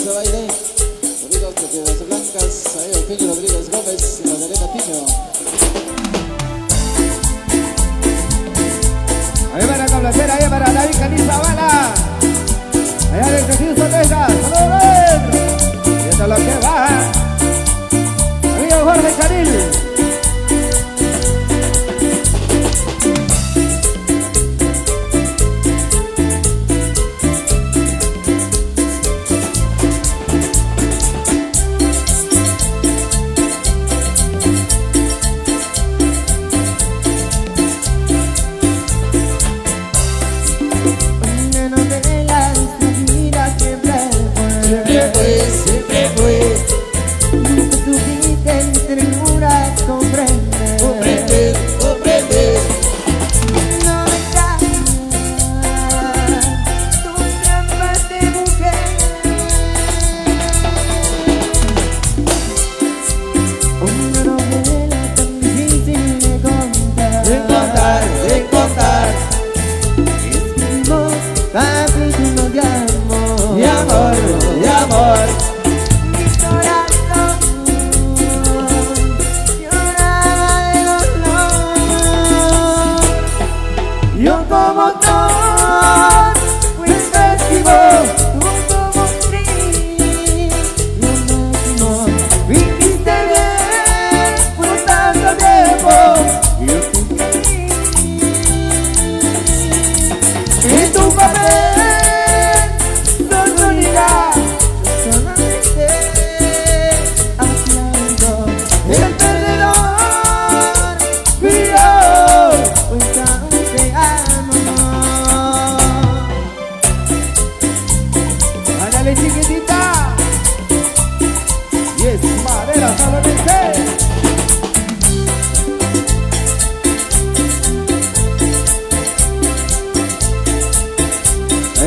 de baile. Bonitos de piedras blancas. Ahí Eugenio Rodríguez Gómez y Magdalena Piño. Ahí para complacer, ahí para David Caniza Bala. Allá desde Houston, Texas. ¡Saludos! Y esto es lo que va. Amigo Jorge Caril.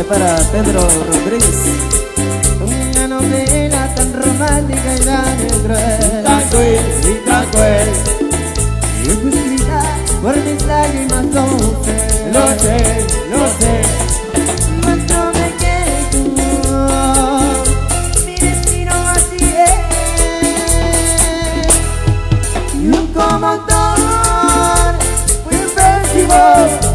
Para Pedro Rodríguez. Una novela tan romántica y tan cruel, Tan cruel y tan cruel. y fue escrita por mis lágrimas dulces. Lo sé, lo sé. Mas no me quedo, mi destino así es. Y un conmotor fue ofensivo.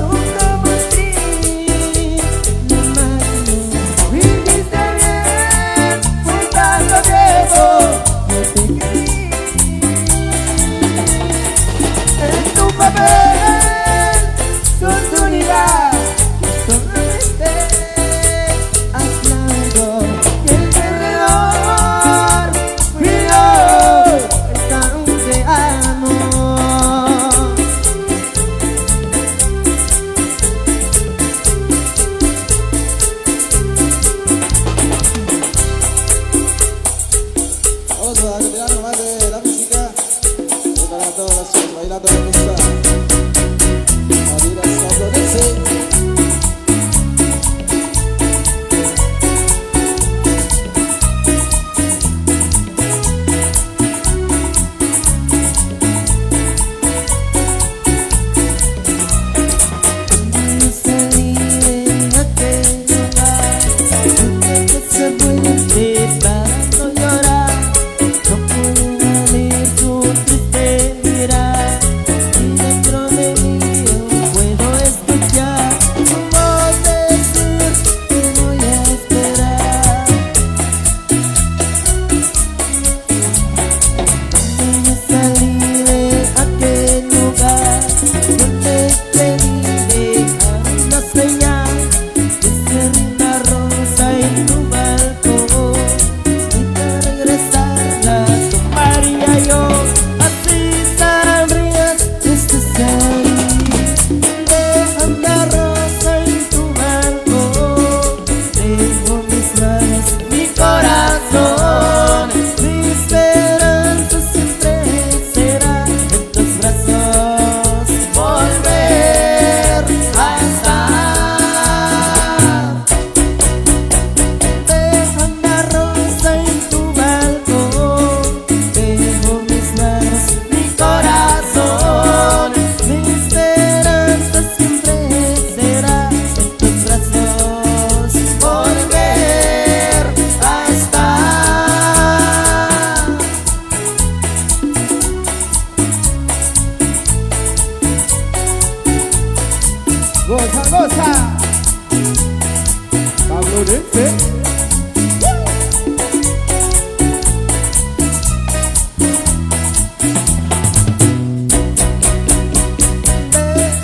salonense.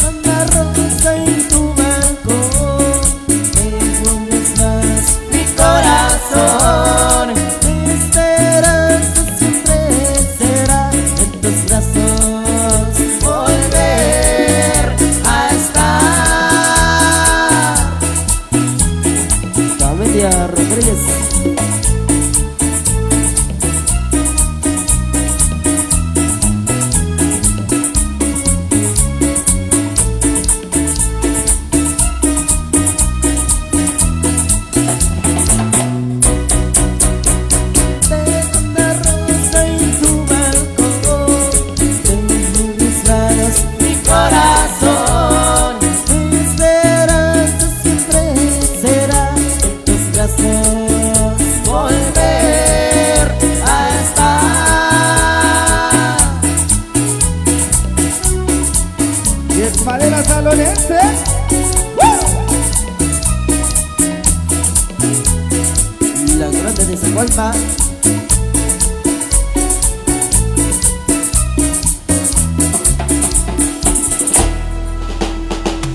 Una rosa en tu balcón, en donde estás mi corazón. Mi esperanza siempre será en tus brazos volver a estar. Camelia Rodríguez. Madera salonense. Y la grande de Zacualpa.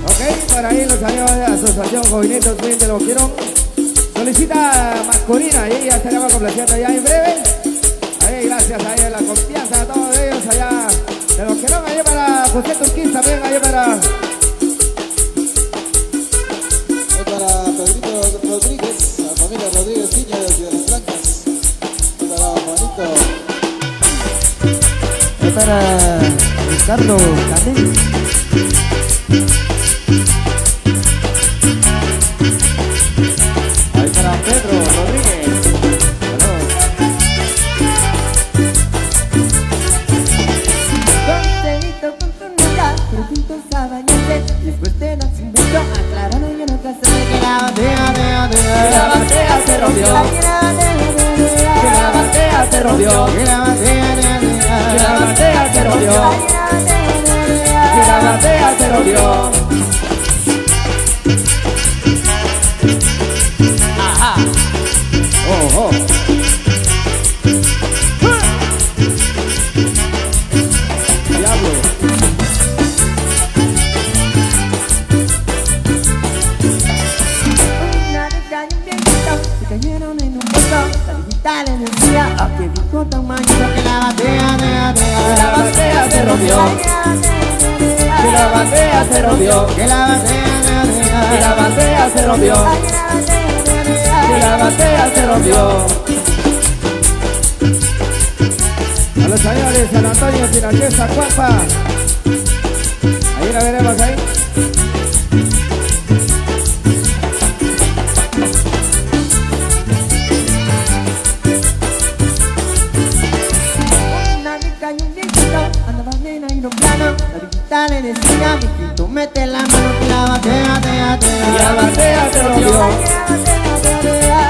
Ok, por ahí los amigos de la Asociación Jovenitos Bien de Loquero solicita masculina y ya estaremos complaciendo ya en breve. Ahí gracias a la confianza a todos ellos allá de Loquero, allá para José Turquís también, allá para Pedrito Rodríguez, la familia Rodríguez Piña de Ciudades Blancas. Para Juanito. Para Ricardo Camil. Ahí para Pedro Rodríguez. Contento con tu mirada, pero juntos a bañarse. Después de darse un beso, aclararon ya no casarse. Que la batea se rompió. Que la batea se rompió. Que la batea se rompió. Que la batea se rompió. Ajá. Oh, oh. Diablo. Una vez cayó un viejito, se cayeron en un pozo. La viejita le decía, oh, qué viejo tan manchado. Que la batea se rompió. Que la batea se rompió. Que la batea se rompió. Que la batea se rompió. a los amigos de San Antonio, Sinaloa, Zacualpa. Ahí la veremos ahí. Una vez cayó un viejito, andaba en aeroplano. La viejita le decía, viejito, mete la mano. Que la batea, Y la batea se rompió.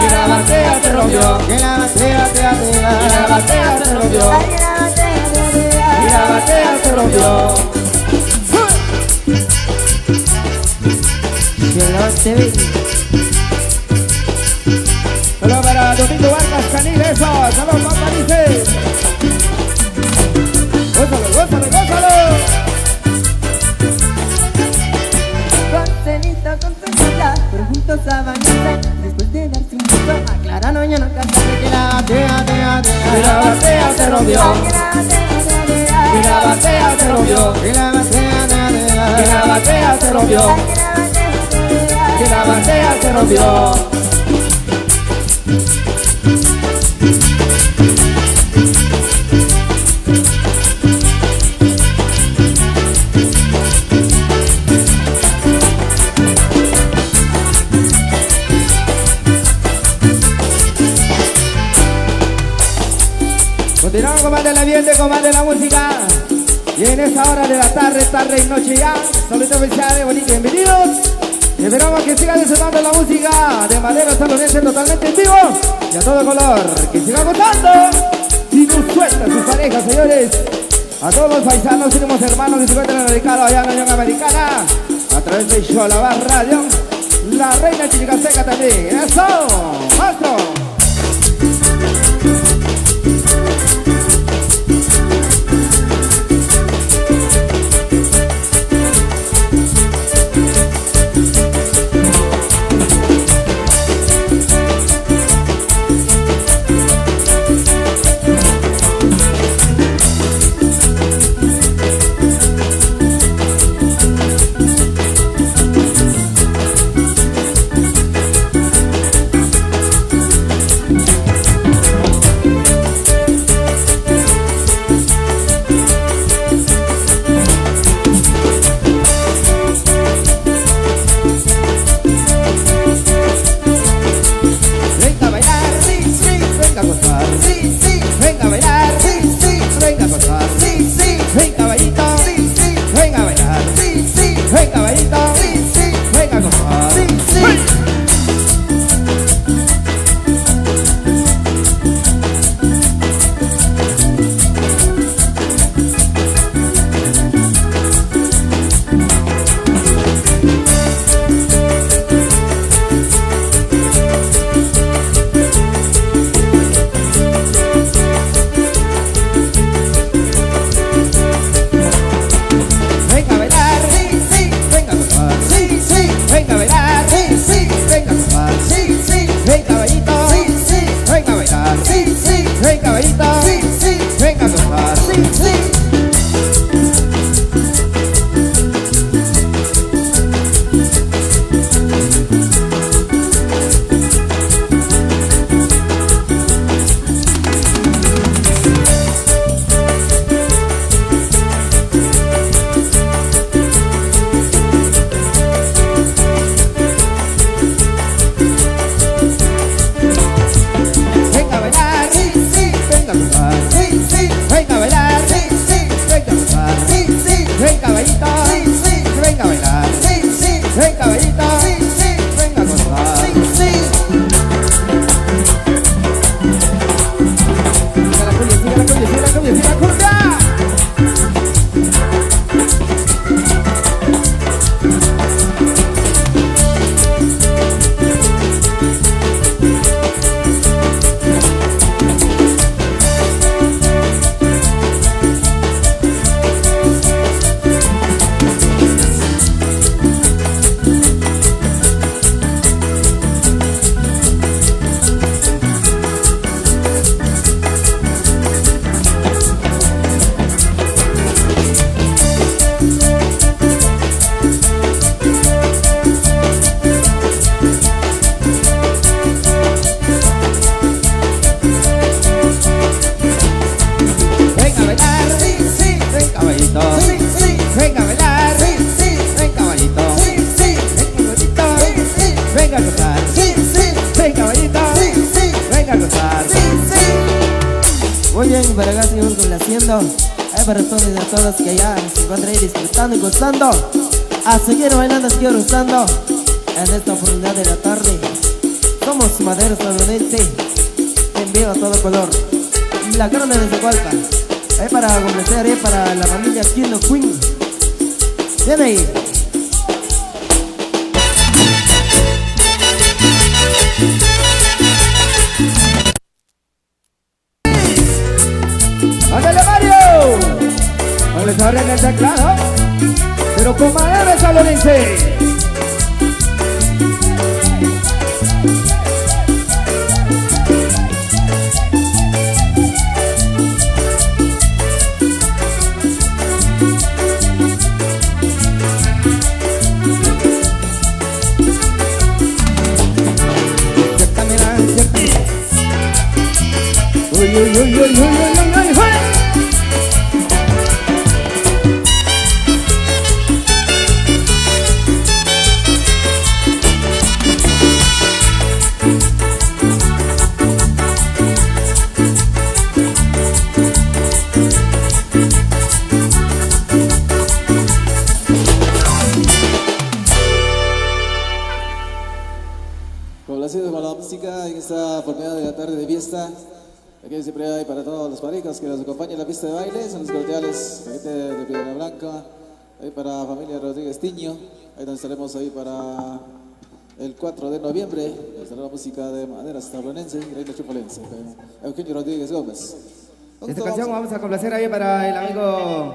que la batea se rompió. Que la batea, Y la batea se rompió. Y la batea se rompió. que la batea. Saludos para Domingo Vargas Canil, eso. Saludos, papá, dice. Gózalo, gózalo, gózalo. Contento con tu chica, pero juntos a bañarse. Después de darse un beso, aclararon ya no casarse. Que la batea, Y la batea se rompió. Y la batea se rompió. que la batea, Y la batea se rompió. Y la batea se rompió. Continuamos con más del ambiente, con más de la música. Y en esta hora de la tarde y noche ya. Saludos especiales, bonitos, bienvenidos. Y esperamos que siga disfrutando la música de Madera Salonense totalmente en vivo y a todo color. Que siga gustando. Si no suelta sus parejas, señores. A todos los paisanos, tenemos hermanos que se encuentran radicados allá en la Unión Americana. A través de Xolabar Radio. La reina Chiricateca también. ¡Eso! ¡Maestro! Muy bien, para acá seguimos complaciendo. Para todos los que ya se encuentran ahí disfrutando y gustando. A seguir bailando, seguir gustando. En esta oportunidad de la tarde. Somos Maderos nuevamente. En vivo a todo color. La carne de Zacualpa. Para complacer, para la familia King of Queen. Ven ahí. ¡Ándale, Mario! No les abren el teclado, pero con madera salonense. Uy, uy, uy, uy, uy, uy, uy, uy. Complacidos con la música en esta oportunidad de la tarde de fiesta. Aquí siempre hay para todas las parejas que nos acompañan en la pista de baile. Son los cordiales, la gente de Piedra Blanca. Ahí para familia Rodríguez Tiño. Ahí donde estaremos ahí para el 4 de noviembre. Estará la música de Maderas Tablanense y Reina Chupalense. Eugenio Rodríguez Gómez. Esta canción vamos a complacer ahí para el amigo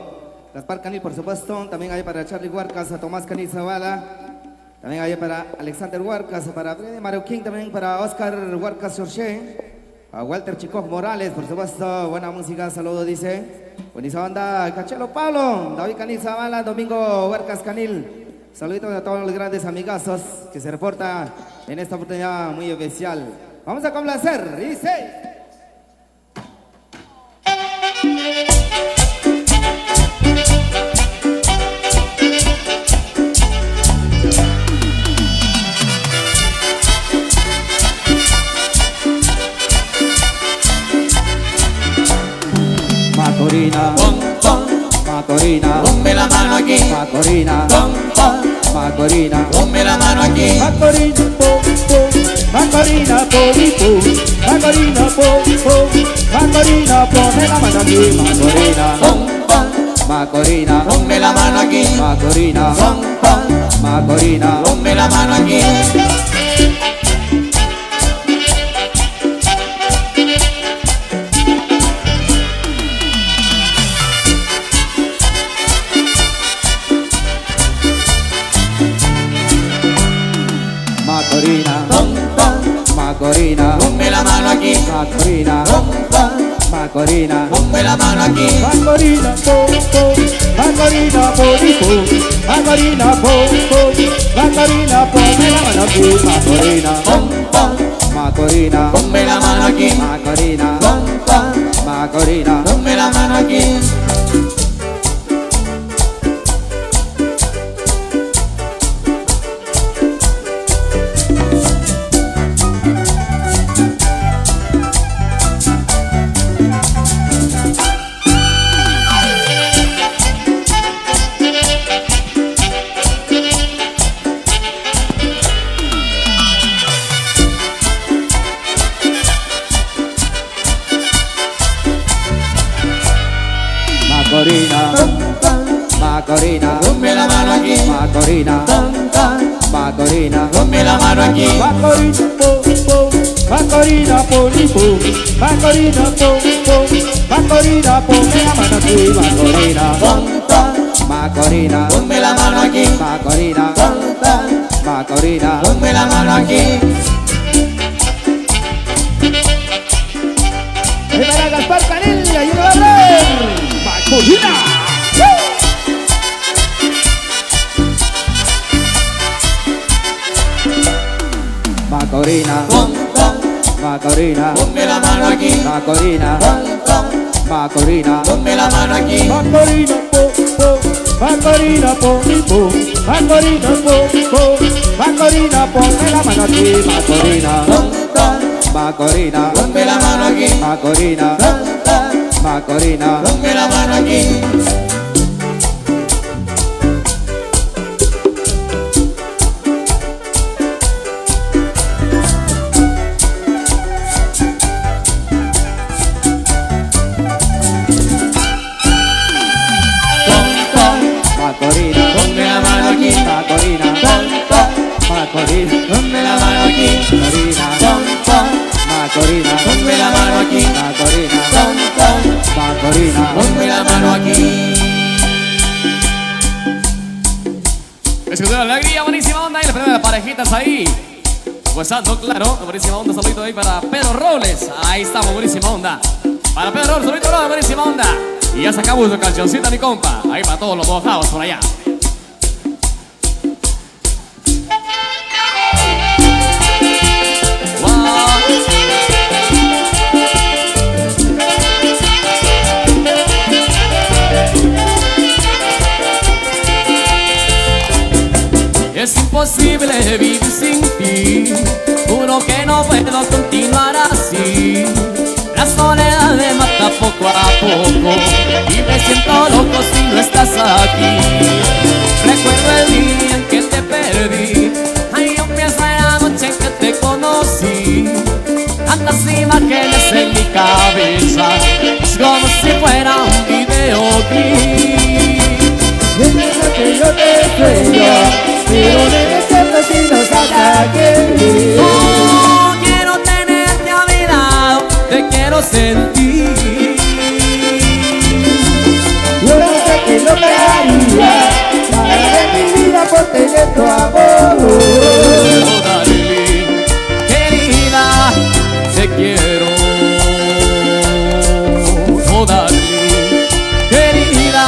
Gaspar Canil, por supuesto. También ahí para Charlie Huarcas, a Tomás Canil Zavala. También ahí para Alexander Huarcas, para Freddy Marroquín, también para Oscar Huarcas Jorge. A Walter Chico Morales, por supuesto, buena música, saludos, dice. Buenísima banda, Cachelo Pablo, David Canil Zavala, Domingo Huarcas Canil. Saluditos a todos los grandes amigazos que se reportan en esta oportunidad muy especial. Vamos a complacer, dice. Macorina, Macorina, ponme la mano aquí, Macorina, Macorina, ponme la mano aquí, Macorina, Macorina, Macorina, Macorina, ponme la mano aquí, Macorina, Macorina, ponme la mano aquí, Macorina, Macorina, ponme la mano aquí. Macorina, Macorina, Ponme la mano aquí, Macorina, Macorina, ponme la mano aquí, Macorina, Macorina, Macorina, Macorina, ponme la mano aquí, Macorina, Macorina, ponme la mano aquí, Macorina, Macorina, ponme la mano aquí. Macorina, Macorina, Ponme la mano aquí, Macorina, Macorina, ponme la mano aquí, Macorina, Macorina, Macorina, Macorina, ponme la mano aquí, Macorina, Macorina, ponme la mano aquí, Macorina, Macorina, ponme la mano aquí. Y para Gaspar Canil, ayuda a ver. Macorina. Macorina, Macorina, Ponme la mano aquí, Macorina, Macorina, ponme la mano aquí, Macorina, Macorina, Macorina, Macorina, ponme la mano aquí, Macorina, Macorina, ponme la mano aquí, Macorina, Macorina, ponme la mano aquí. Macorina, Ponme la mano aquí, Macorina, Macorina, ponme la mano aquí, Macorina, ponme la mano aquí, Macorina, Macorina, ponme la mano aquí. Escuchando la alegría, buenísima onda y las primeras parejitas ahí. Gozando, claro, buenísima onda, saludito ahí para Pedro Robles. Ahí estamos, buenísima onda. Para Pedro Robles, saludito, Robles, buenísima onda. Y ya sacamos su cancioncita, mi compa. Ahí para todos los mojados por allá. Es imposible vivir sin ti, juro que no puedo continuar así. La soledad me mata poco a poco y me siento loco si no estás aquí. Recuerdo el día en que te perdí, ay, yo pienso en la noche en que te conocí. Tantas imágenes en mi cabeza, es como si fuera un videoclip. que yo te sueño, pero debe ser si no estás aquí. Oh, quiero tenerte a mi lado, te quiero sentir. Yo no sé qué es lo que haría para mi vida por tener tu amor. Oh, darling, querida, te quiero. Oh, darling, querida,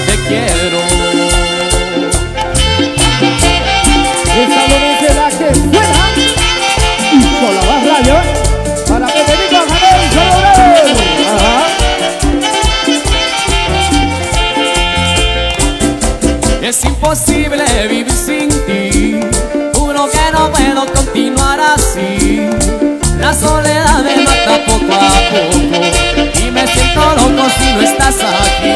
te quiero. Esta no dice la que suena. Y con la más radio para Federico Janel Salvador. Ajá. Es imposible vivir sin ti, juro que no puedo continuar así. La soledad me mata poco a poco y me siento loco si no estás aquí.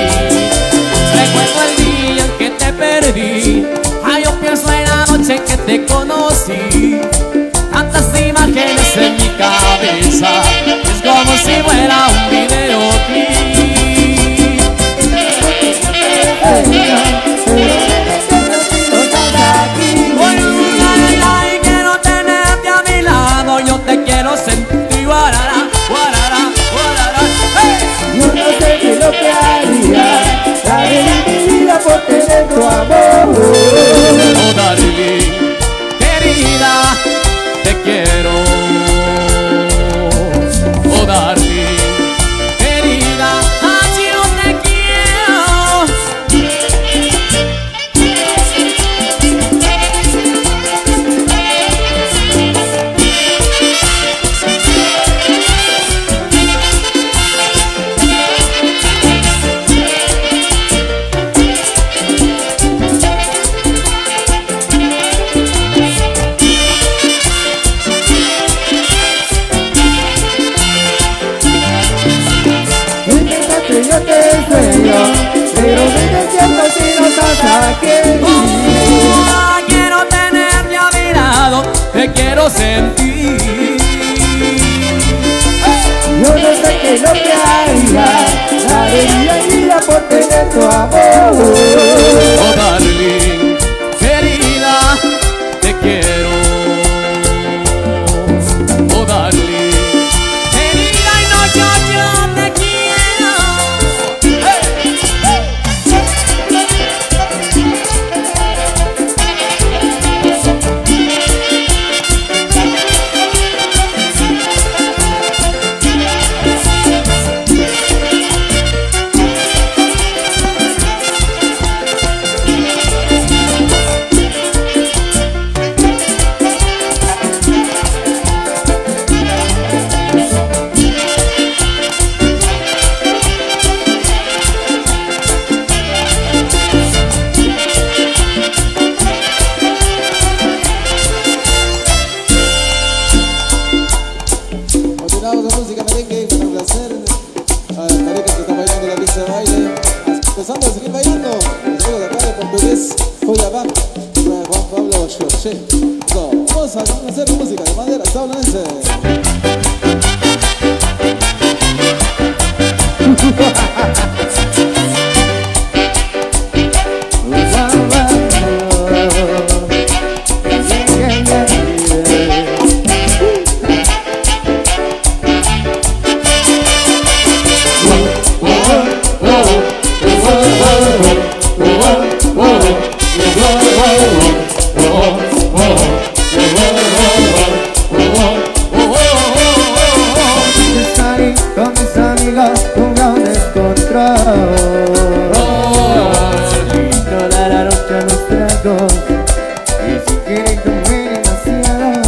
Recuerdo el día en que te perdí, ay, yo pienso en la noche en que te conocí. Tantas imágenes en mi cabeza, es como si fuera un videoclip. Ay, quiero tenerte a mi lado, yo te quiero sentir. Guarara, guarara, guarara. ¡Hey! Yo no sé qué es lo que haría daré mi vida por tener tu amor. Oh, darling, querida, te quiero. Oh, darling, querida, así no te quiero. Yo te sueño, pero me despierto si no estás aquí. Oh, quiero tenerte a mi lado, te quiero sentir. Yo no sé qué es lo que haría daré mi vida por tener tu amor. Oh, darling, querida, te quiero. Oh, darling, querida, y no, yo te quiero. Hey, hey. Continuamos de música merengue, con un placer. A las maricas que están bailando la pista de baile. Empezando a seguir bailando. Los amigos de acá de portugués, Joyabá, Juan Pablo Xoché. Vamos a hacer música de madera estadounidense. Salí con mis amigos, jugamos descontrol. Y toda la noche nos tragos y si quieren comer demasiado.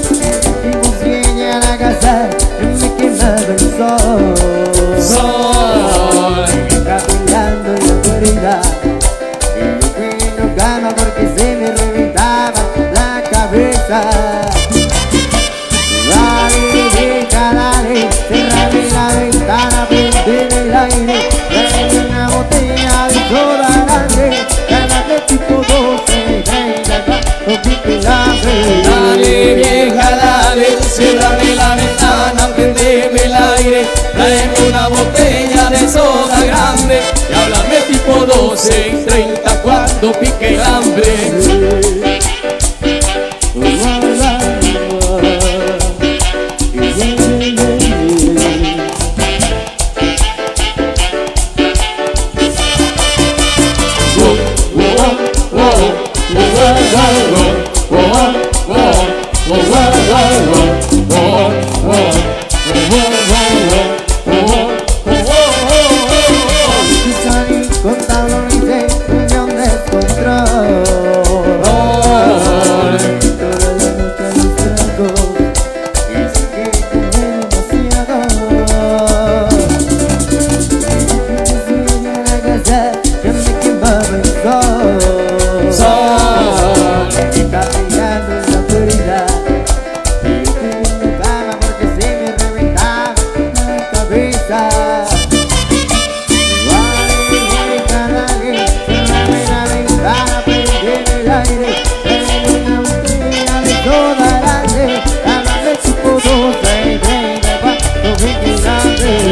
Dijimos viene a la casa, yo me he quemado el sol. Caminando en la oscuridad y yo pidiendo calma porque se me reventaba la cabeza. Dale, cerrame la ventana, prendeme el aire, tráeme una botella de soda grande, cálate tipo 12, 30, no pique el hambre. Dale, vieja, dale, cerrame la ventana, prendeme el aire, tráeme una botella de soda grande y háblame tipo 12 y 30 cuando pique el hambre. Salí con tablones de unión descontrol. Toda la noche los tragos y sé que comí demasiado. Llegué a la casa, ya me quemaba el sol. Está brillando en la oscuridad y yo estoy en mi cama porque se me reventaba la cabeza.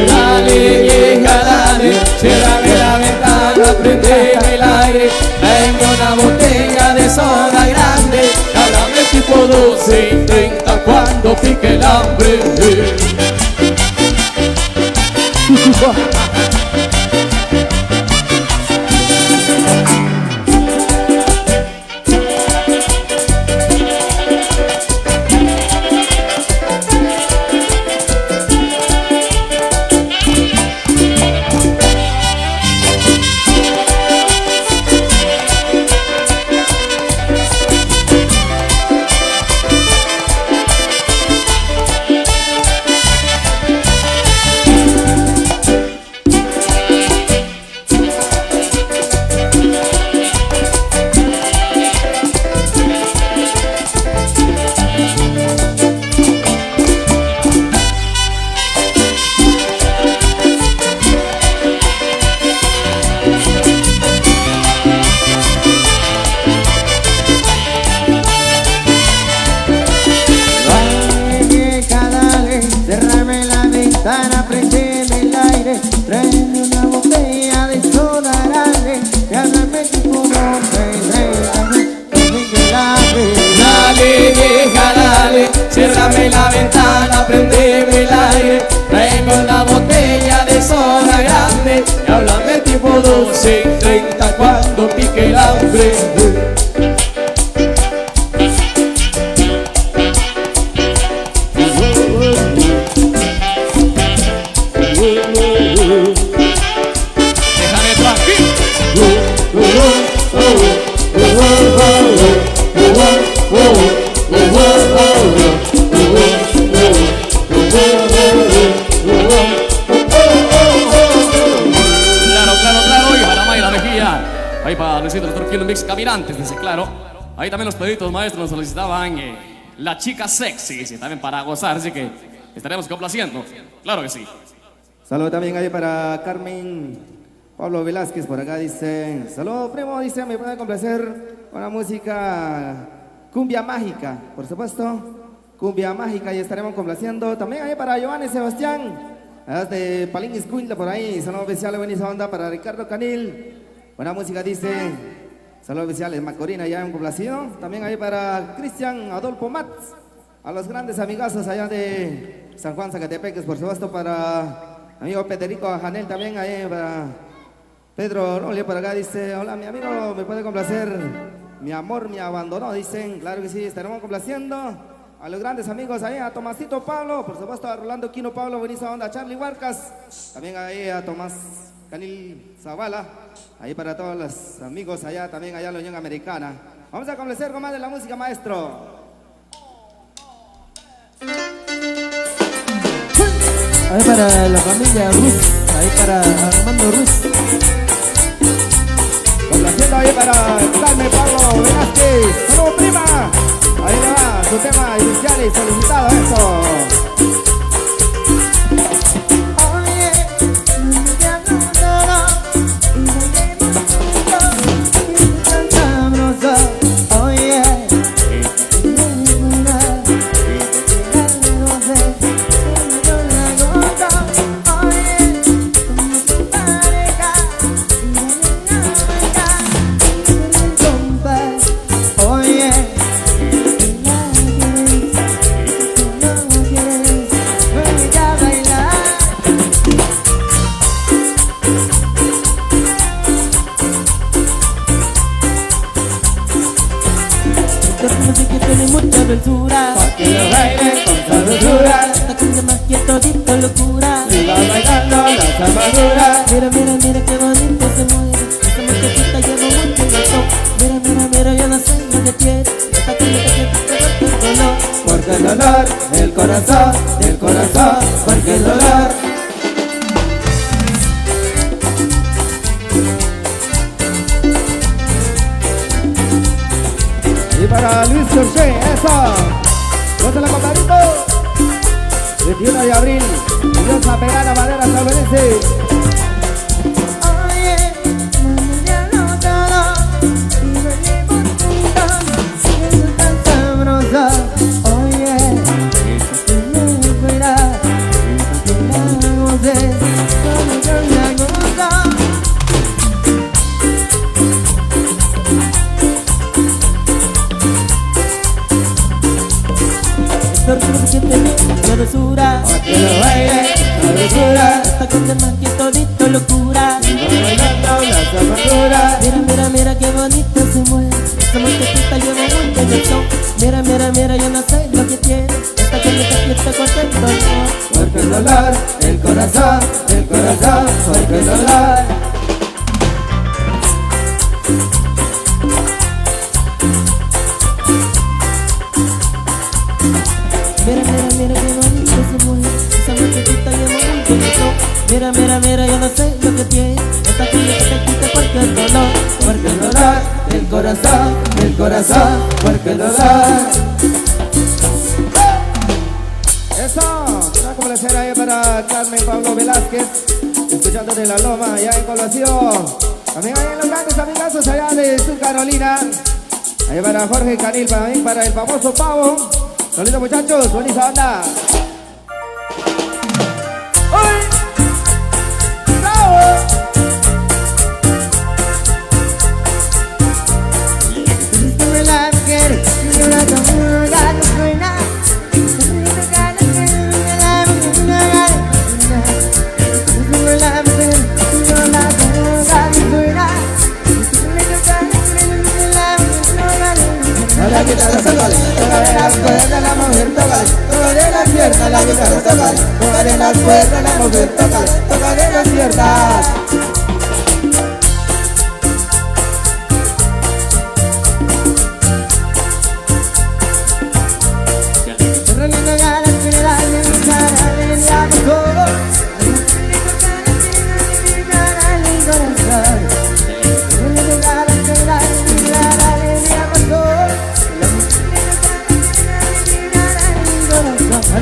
Dale, vieja, dale, ciérrame la ventana, prendeme el aire. Tengo una botella de soda grande, háblame tipo 12 y 30 cuando pique el hambre. Cerrame la ventana, prendeme el aire, tráeme una botella de soda grande, y háblame tipo 12 y 30 que el hambre. Dale, vieja, dale, ciérrame la ventana, prendeme el aire. Traigo una botella de soda grande y háblame tipo 12 y 30 cuando pique el hambre. Déjame tranquilo. Claro, y Jaramay la Mejía. Ahí para Luisito, nuestro Kino Mix Caminantes, dice claro. Ahí también los peditos maestros nos solicitaban la chica sexy, dice, también para gozar, así que estaremos complaciendo. Claro que sí. Saludo también ahí para Carmen Pablo Velázquez, por acá dice, saludo primo, dice, me puede complacer con la música Cumbia Mágica, por supuesto, Cumbia Mágica, y estaremos complaciendo. También ahí para Giovanni Sebastián, de Palín Iscuintla, por ahí, saludo especial, buenísima onda para Ricardo Canil, buena música, dice, saludos especiales, Macorina, ya un complacido. También ahí para Cristian Adolfo Mats, a los grandes amigazos allá de San Juan, Zacatepeques, por supuesto, para amigo Pederico Janel, también ahí para Pedro Rolio, por acá dice, hola mi amigo, me puede complacer, mi amor me abandonó, dicen, claro que sí, estaremos complaciendo a los grandes amigos ahí, a Tomasito Pablo, por supuesto a Rolando Quino Pablo, buenísima onda, a Charlie Huarcas, también ahí a Tomás Canil Zavala, ahí para todos los amigos allá, también allá en la Unión Americana. Vamos a complacer con más de la música, maestro. Ahí para la familia Ruz, ahí para Armando Ruz. Complaciendo ahí para Carmen Pablo Velázquez. ¡Saludos, prima! Ahí va su tema inicial y solicitado, eso. Oye, que lo baile con sabrosura. Esta cumbia más que todito locura. Y va bailando la zamadura. Mira, mira, mira qué bonito se mueve. Esta muchachita lleva mucho en el top. Mira, mira, mira, yo no sé lo que tiene. Esta cumbia que te gusta el color. Porque el dolor del corazón, porque el dolor. Y para Luis José, eso. Gózala, compadrito. 21 de abril, Dios la pegar la madera salvarense. Oye, mañana todo y venimos juntos, siendo tan sabrosa. Oye, que me fuera, que la goces, como yo la gozo. Tortura que tiene sabrosura. Que lo baile, sabrosura. Esta cumbia más que todito locura. Y va bailando la zamadura. Mira, mira, mira qué bonito se mueve. Esta muchachita lleva mucho en el son. Mira, mira, mira, yo no sé lo que tiene. Esta cumbia que te contento, ¿no? Porque el dolor, el corazón, porque el dolor. Mira, mira, mira qué bonito se mueve. Esa muchachita lleva mucho en el son. Mira, mira, mira, yo no sé lo que tiene. Esta cumbia que te quita cualquier dolor. Porque el dolor, el corazón, porque el dolor. Eso, una complacencia ahí para Carmen Pablo Velázquez, escuchando de la Loma, allá en Colación. También ahí en los grandes amigazos allá de Sur Carolina. Ahí para Jorge Canil, también para el famoso Pavo. Saludos muchachos, bonita onda. ¡Uy! ¡Bravo! La guitarra tócale, tócale las cuerdas, la mujer tócale, tócale las piernas, la guitarra tócale, tócale las cuerdas, la mujer tócale, tócale las piernas.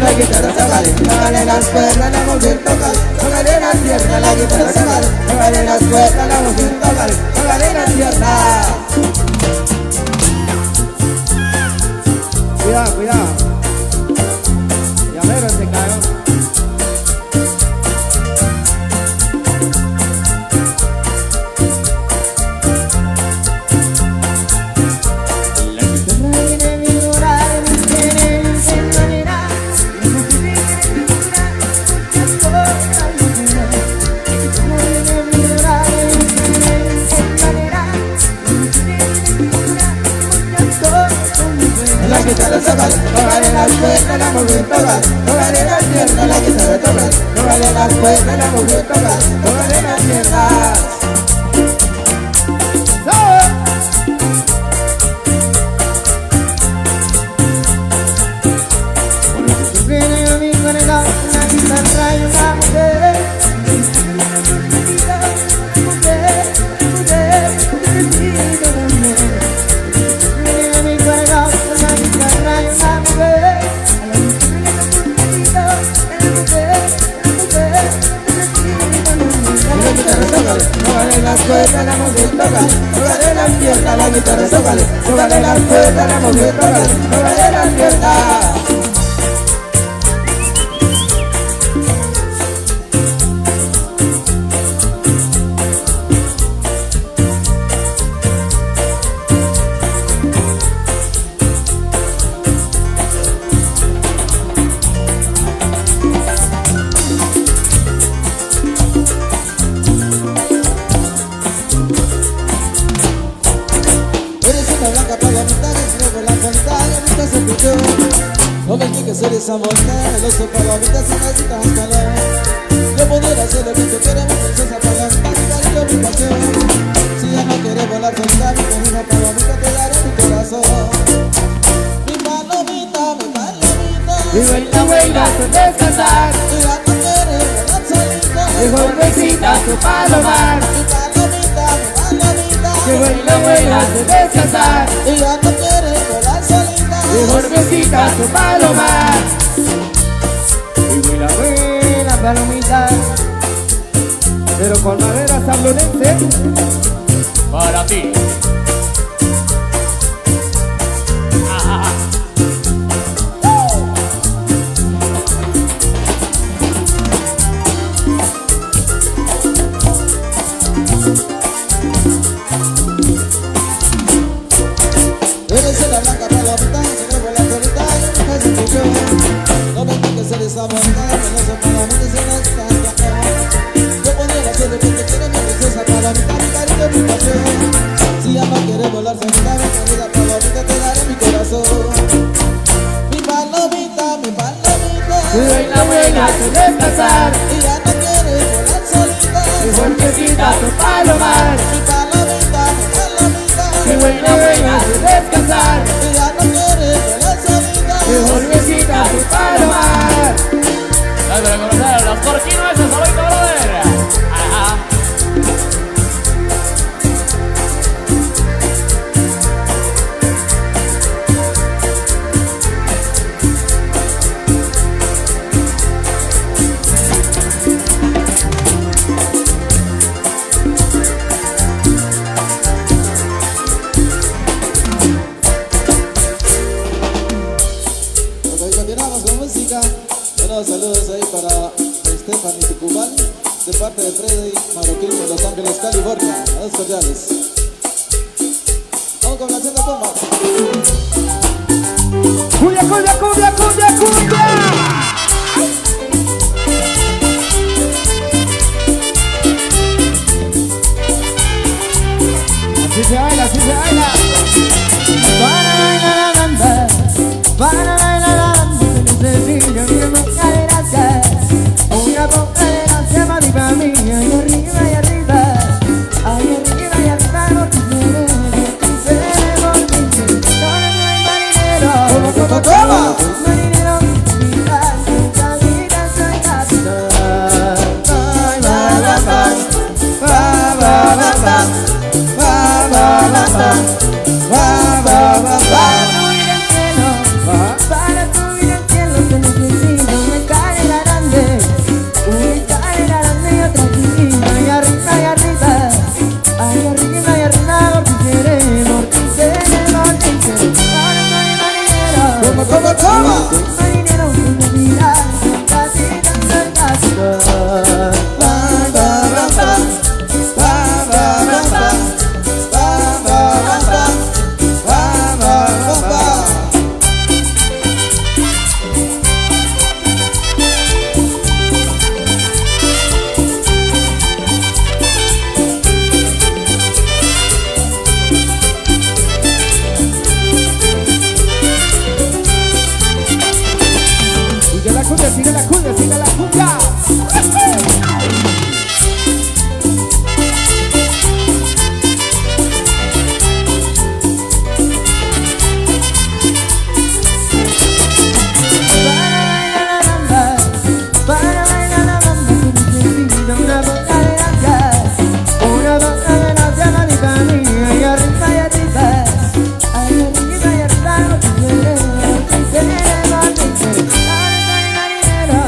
La guitarra tócale, tócale las cuerdas, la mujer tócale, tócale las piernas, la guitarra tócale, tócale las cuerdas, la mujer tócale, tócale las piernas. Cuidado, cuidado. Llavero se cayó. La guitarra tócale, tócale las cuerdas, la mujer tócale, tócale las piernas, la guitarra tócale, tócale las cuerdas, la mujer tócale, tócale las piernas. Tócale las cuerdas, la mujer tócale, tócale las piernas, la guitarra tócale, tócale las cuerdas, la mujer tócale, tócale las piernas. Blanca para la mitad, y luego la pantalla. ves ni que ser esa morena, el oso palomita si necesitas calor. Yo pudiera hacer lo que tú quieres, mi princesa palomita, mi cariño, mi pasión. Si ya no quieres volar solita, mi querida palomita, te daré mi corazón. Mi palomita, mi palomita. Y vuelta a descansar. Si ya no quieres volar solita, Mejor besita tu palomar. mi palomita, mi palomita. Que vuela a descansar. Y ya no quieres volar solita. Mejor besita tu palomar. Y vuela palomita. Pero con madera sablonense. Para ti. Eres la blanca palomita, si no vuelas solita, yo me paso tu yo. No me digas ser esa bonita, que no soy palomita, si no estás acá. Yo pudiera hacer lo que te quiero, mi princesa palomita, mi cariño, mi pasión. Si ya no quieres volar solita, mi querida palomita, te daré mi corazón. Mi palomita, mi palomita. Y vuela a descansar. Y ya no quieres volar solita. Mejor besita tu palomar. Mi palomita, mi palomita. Que vuela a descansar. Y ya no quieres volar solita. Mejor besita tu palomar. Dale de conocer los corquinos ese solito, brother. Ajá. Ok, continuamos con música. Buenos saludos ahí para Stephanie Tucumán, de parte de Freddy Marroquín de Los Ángeles, California. Saludos cordiales. Vamos con la segunda toma. Cumbia, cumbia, cumbia, cumbia, cumbia. Así se baila, así se baila. Para bailar la banda, para bailar la banda, necesito una boca de gracia, una boca de gracia para mi familia, ahí arriba y arriba, ahí arriba y arriba, no hay marinero, ¡Toma! marinero, mi vida soy capitán. Ay, ba, ba, ba, ba, ba, ba, ba. Para subir al cielo se necesita una escalera grande, y otra chiquita, y arriba, ahí arriba, ahí arriba, queremos, ahora no hay marinero, ¡Toma! marinero, mi vida, capitán, soy capitán. Sigue la cumbia, sigue la cumbia, sigue la cumbia. Para bailar la bamba se necesita una boca de gracia, una boca de gracia para mi familia, ahí arriba y arriba, ahí arriba y arriba, no te queremos, ahora no hay marinero,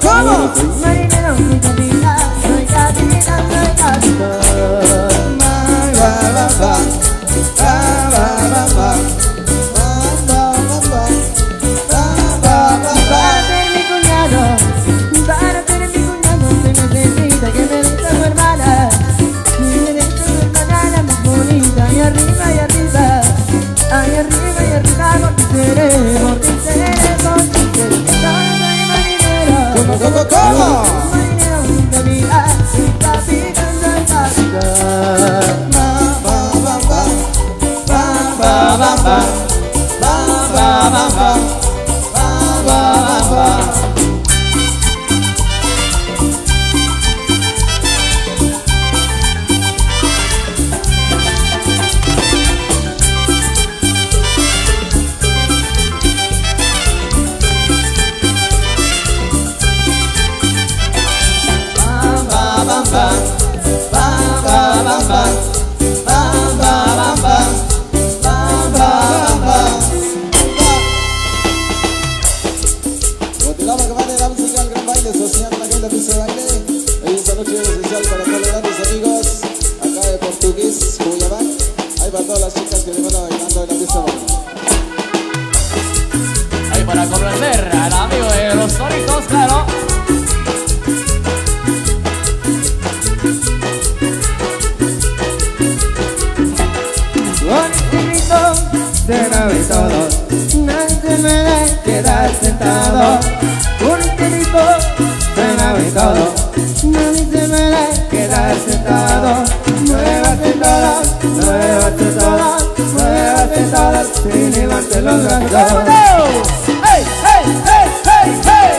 ¿Cómo? marinero, mi capitán, soy capitán, soy capitán. Para ser mi cuñado se necesita que me des a tu hermana, que me des a tu hermana la más bonita, ahí arriba, ahí arriba, ahí arriba, ahí arriba, porque seremos, ahora no hay marinero, ¿Cómo? marinero, mi capitán, soy capitán, soy capitán. todas las chicas que vengan bailando en la pista. Ahí para complacer al amigo de los toritos, claro. Con este ritmo se mueve todo, nadie se puede quedar sentado. Con este ritmo se mueve todo, nadie se puede quedar sentado. Muévase todos, muévase todos, muévase todos, y levante los brazos. ¡Hey, hey, hey, hey, hey!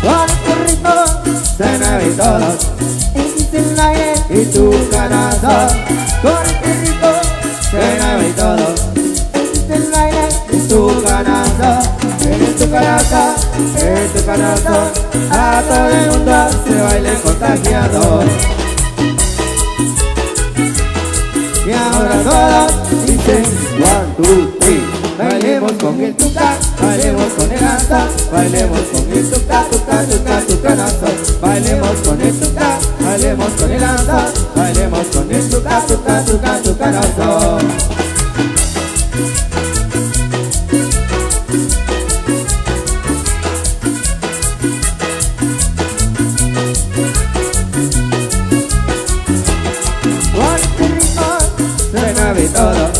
Con este ritmo se mueve todo, existe el aire y tu canazo. Con este ritmo se mueve todo, existe el aire y tu canazo. En tu canazo, en tu canazo, a todo el mundo se baile contagiado. Y ahora todos dicen 1, 2, 3. Bailemos con el tuca, bailemos con el asa, bailemos con el tuca, tuca, tuca, tucanazo. Bailemos con el tuca, bailemos con el asa, bailemos con el tuca, tuca, tuca, tucanazo. Todo,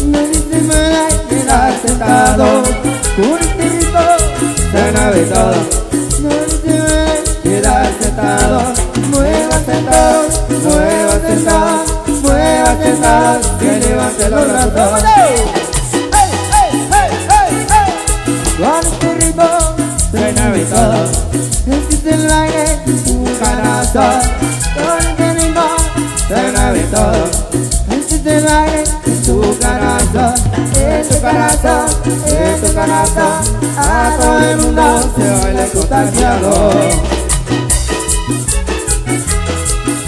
nadie se puede quedar sentado. Con este ritmo se mueve todo, nadie se puede quedar sentado. Muévase todos, muévase todos, muévase todos, que levante los brazos. ¡Hey, hey, hey, hey, hey! Con este ritmo se mueve todo, existe el baile y tu canazo. Con este ritmo se mueve todo, existe el baile y tu canazo. En tu canazo, en tu canazo, a todo el mundo se baila contagiado.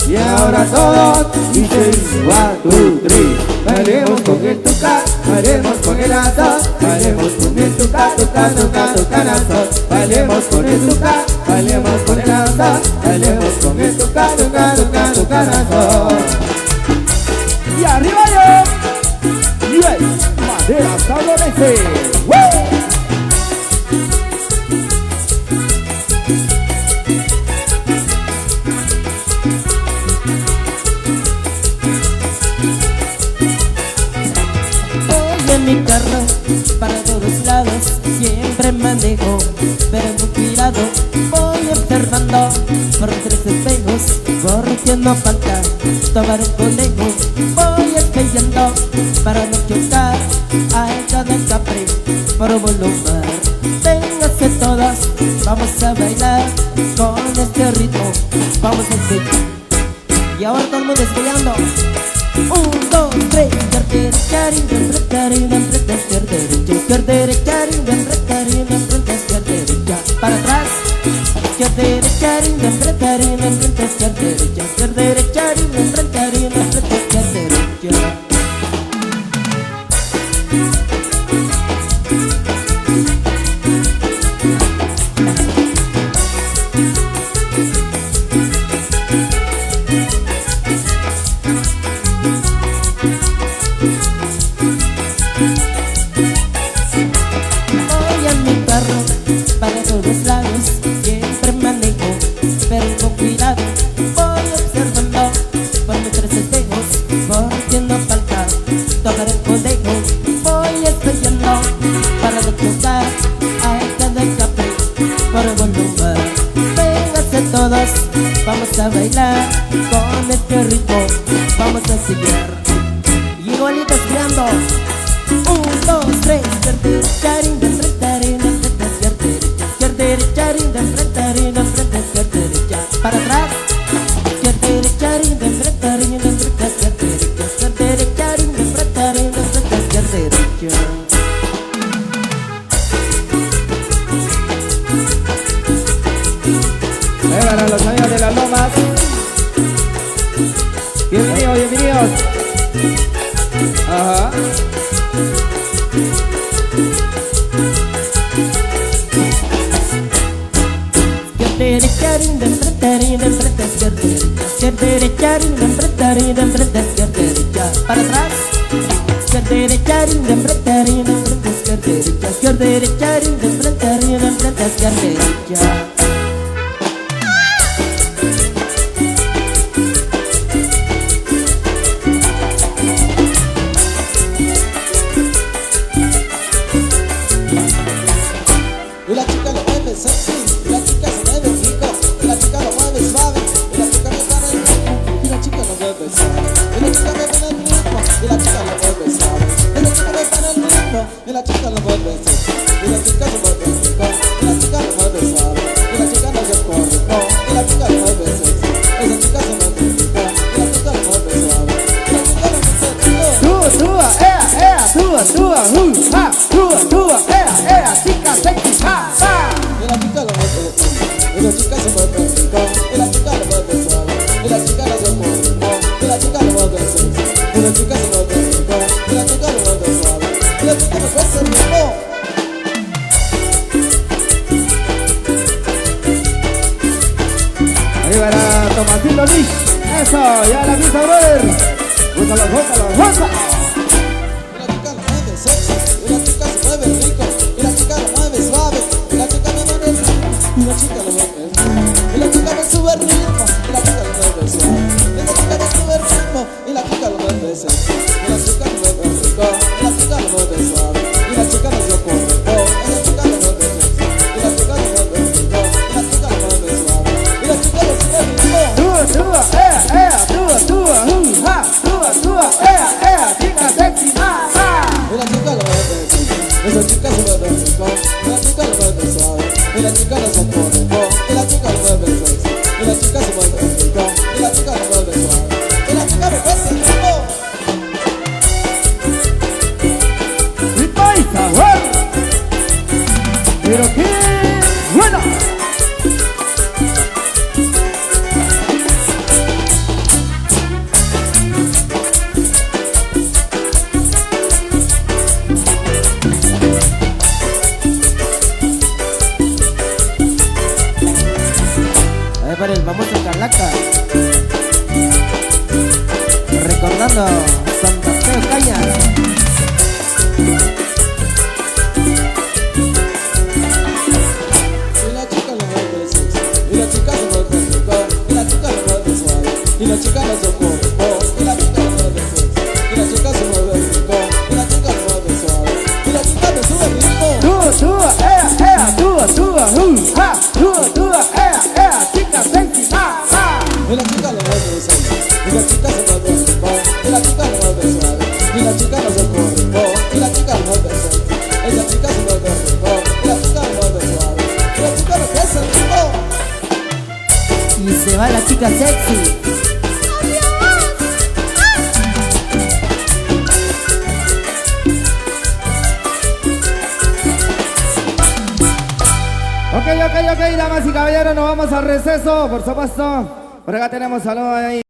Y ahora todos dicen 1, 2, 3. Bailemos con el tuca, bailemos con el asa, bailemos con el tuca, tuca, tuca, tucanazo. Bailemos con el tuca, bailemos con el asa, bailemos con el tuca, tuca, tuca, tucanazo. Y arriba yo, y el Madera Estadounidense. Voy en mi carro para todos lados, siempre manejo, pero muy cuidado. Voy observando por tres espejos, porque no falta tomar un conejo. Voy espeyando para no chocar a esta de Capri por volumen. Vénganse todas, vamos a bailar con este ritmo, vamos a seguir. Y ahora todo el mundo espeyando. 1, 2, 3, izquierda derecha, izquierda derecha, para atrás. Izquierda derecha, izquierda derecha, izquierda derecha, izquierda derecha. Voy en mi carro para todos lados, siempre manejo, pero con cuidado. Voy observando por mis tres espejos, porque no falta tocar el conejo. Voy espeyando para no chocar a esta de Capri por volumen. Vénganse todos, vamos a bailar con este ritmo, vamos a seguir. Y igualitos creando. 1, 2, 3, izquierda derecha, para atrás. Izquierda derecha, izquierda derecha. Para los amigos de las lomas, bienvenidos, bienvenidos. Ajá. Izquierda derecha, para atrás. Izquierda rin de enfrente, rin de enfrente, izquierda, derecha, rin de enfrente, rin de enfrente, izquierda, derecha. Y la chica lo mueve sexy, y la chica se mueve rico, y la chica lo mueve suave, y la chica me pone el ritmo, y la chica lo mueve suave, y la chica me pone el ritmo, y la chica lo mueve suave, y la chica me pone el ritmo, y la chica lo mueve sexy, y la chica se mueve rico, y la chica lo mueve suave, y la chica no se corre, no, y la chica lo mueve sexy, esa chica se mueve rico, y la chica lo mueve suave, y la chica lo mueve rico. Tua, chica sexy, Y la chica lo mueve rico, y la chica se mueve rico, y la chica lo mueve suave, y la chica no se corre, no, y la chica lo mueve sexy, y la chica se mueve rico, y la chica lo mueve suave, y la chica me pasa el ritmo. Ahí va la Tomasito Luis. Eso, ya la pista, brother. Búscalo, búscalo, búscalo. Y la chica lo mueve sexy, y la chica se mueve rico, y la chica lo mueve suave, y la chica me mueve el ritmo, y la chica lo mueve rico, y la chica me sube el ritmo, y la chica lo mueve suave, y la chica me sube el ritmo, y la chica lo mueve sexy, y la chica lo mueve rico, y la chica lo mueve suave, y la chica no se corre, no, y la chica lo mueve sexy, y la chica lo mueve rico, y la chica lo mueve suave, y la chica lo sube el ritmo. Chica sexy, Y la chica lo mueve sexy, esa chica se mueve rico, y la chica lo mueve suave, y la chica no se corre, no, y la chica lo mueve sexy, y la chica se mueve rico, y la chica lo mueve suave, y la chica me pasa el ritmo. pero qué bueno. A ver, para el famoso Carlaca, recordando Santa Fe Cañas. Y la chica lo mueve sexy, y la chica se mueve rico, y la chica lo mueve suave, y la chica no se corre, no, y la chica lo mueve sexy, y la chica se mueve rico, y la chica lo mueve suave, y la chica me sube el ritmo. Chica sexy, Y la chica lo mueve sexy, y la chica se mueve rico, y la chica lo mueve suave, y la chica no se corre, no, y la chica lo mueve sexy, esa chica se mueve rico, y la chica lo mueve suave, y la chica me pasa el ritmo. Y se va la chica sexy. Ok, damas y caballeros, nos vamos al receso, por supuesto. Por acá tenemos saludos ahí.